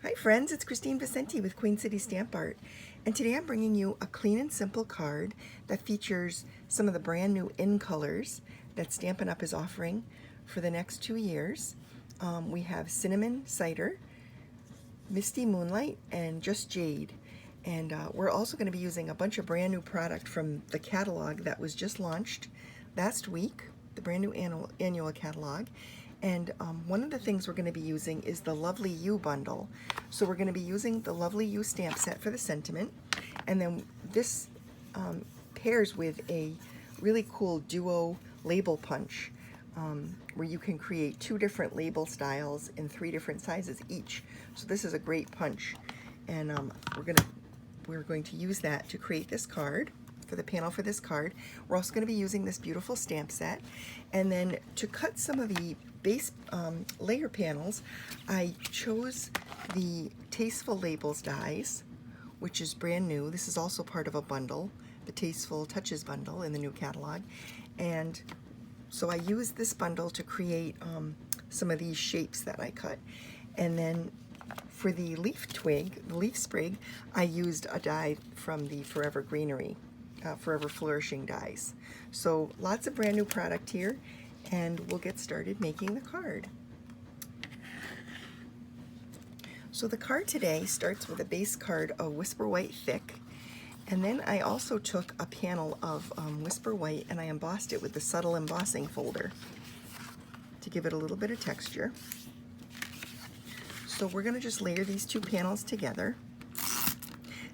Hi friends, it's Kristine Vicenti with Queen City Stamp Art, and today I'm bringing you a clean and simple card that features some of the brand new in colors that Stampin' Up is offering for the next 2 years. We have Cinnamon Cider, Misty Moonlight, and Just Jade. And we're also going to be using a bunch of brand new product from the catalog that was just launched last week, the brand new annual catalog. And one of the things we're going to be using is the Lovely You bundle. So we're going to be using the Lovely You stamp set for the sentiment. And then this pairs with a really cool duo label punch where you can create 2 different label styles in 3 different sizes each. So this is a great punch. And we're going to use that to create this card, for the panel for this card. We're also going to be using this beautiful stamp set. And then to cut some of the base layer panels, I chose the Tasteful Labels dies, which is brand new. This is also part of a bundle, the Tasteful Touches bundle in the new catalog. And so I used this bundle to create some of these shapes that I cut. And then for the leaf twig, the leaf sprig, I used a die from the Forever Greenery, Forever Flourishing dies. So lots of brand new product here, and we'll get started making the card. So the card today starts with a base card of Whisper White Thick, and then I also took a panel of Whisper White and I embossed it with the Subtle Embossing folder to give it a little bit of texture. So we're going to just layer these 2 panels together.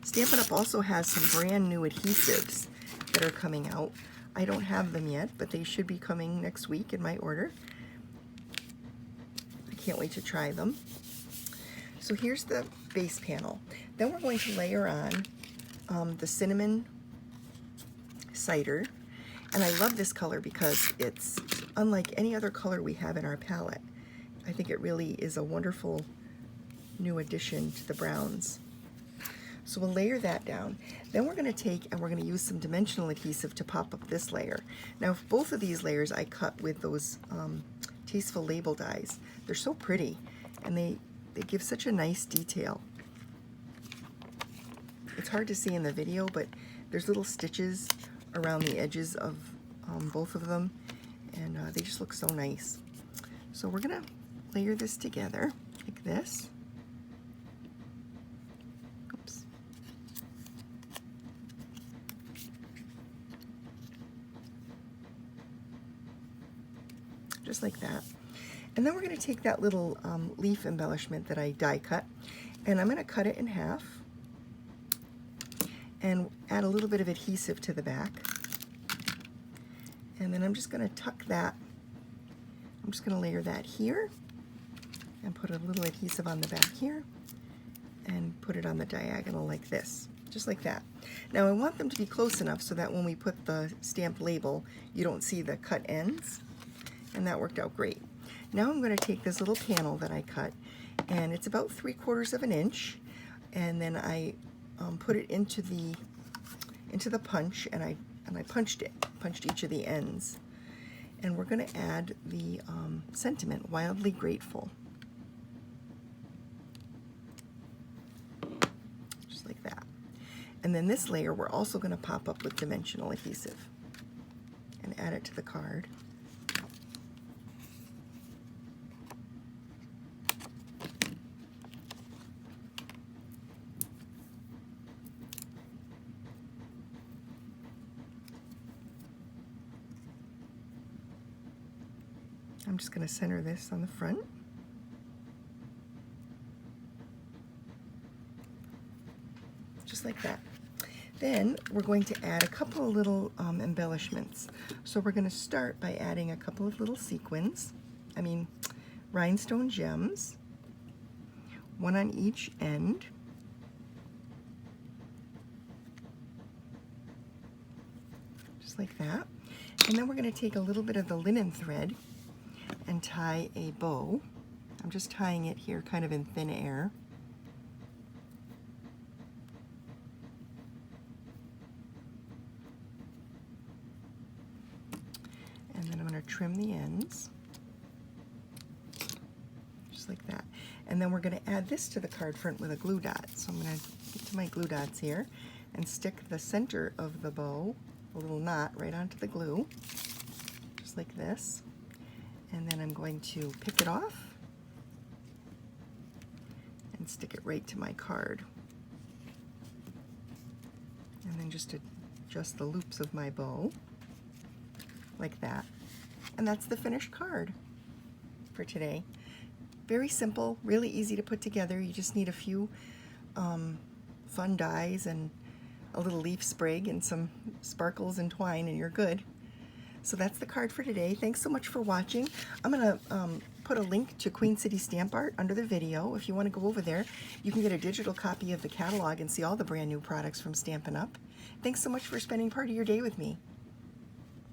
Stampin' Up also has some brand new adhesives that are coming out. I don't have them yet, but they should be coming next week in my order. I can't wait to try them. So here's the base panel. Then we're going to layer on the Cinnamon Cider. And I love this color because it's unlike any other color we have in our palette. I think it really is a wonderful new addition to the browns. So we'll layer that down. Then we're going to take and we're going to use some dimensional adhesive to pop up this layer. Now both of these layers I cut with those Tasteful Label dies. They're so pretty and they give such a nice detail. It's hard to see in the video, but there's little stitches around the edges of both of them, and they just look so nice. So we're going to layer this together like this. Oops. Just like that. And then we're going to take that little leaf embellishment that I die cut, and I'm going to cut it in half and add a little bit of adhesive to the back. And then I'm just going to tuck that. I'm just going to layer that here and put a little adhesive on the back here and put it on the diagonal like this, just like that. Now I want them to be close enough so that when we put the stamped label, you don't see the cut ends, and that worked out great. Now I'm going to take this little panel that I cut, and it's about 3/4 of an inch, and then I put it into the punch, and I punched each of the ends. And we're going to add the sentiment, Wildly Grateful. Just like that. And then this layer we're also going to pop up with dimensional adhesive and add it to the card. I'm just going to center this on the front. Just like that. Then we're going to add a couple of little embellishments. So we're going to start by adding a couple of little sequins, rhinestone gems, one on each end. Just like that. And then we're going to take a little bit of the linen thread and tie a bow. I'm just tying it here kind of in thin air. And then I'm going to trim the ends, just like that. And then we're going to add this to the card front with a glue dot. So I'm going to get to my glue dots here and stick the center of the bow, a little knot, right onto the glue, just like this. And then I'm going to pick it off and stick it right to my card. And then just adjust the loops of my bow like that. And that's the finished card for today. Very simple, really easy to put together. You just need a few fun dies and a little leaf sprig and some sparkles and twine, and you're good. So that's the card for today. Thanks so much for watching. I'm going to put a link to Queen City Stamp Art under the video. If you want to go over there, you can get a digital copy of the catalog and see all the brand new products from Stampin' Up. Thanks so much for spending part of your day with me.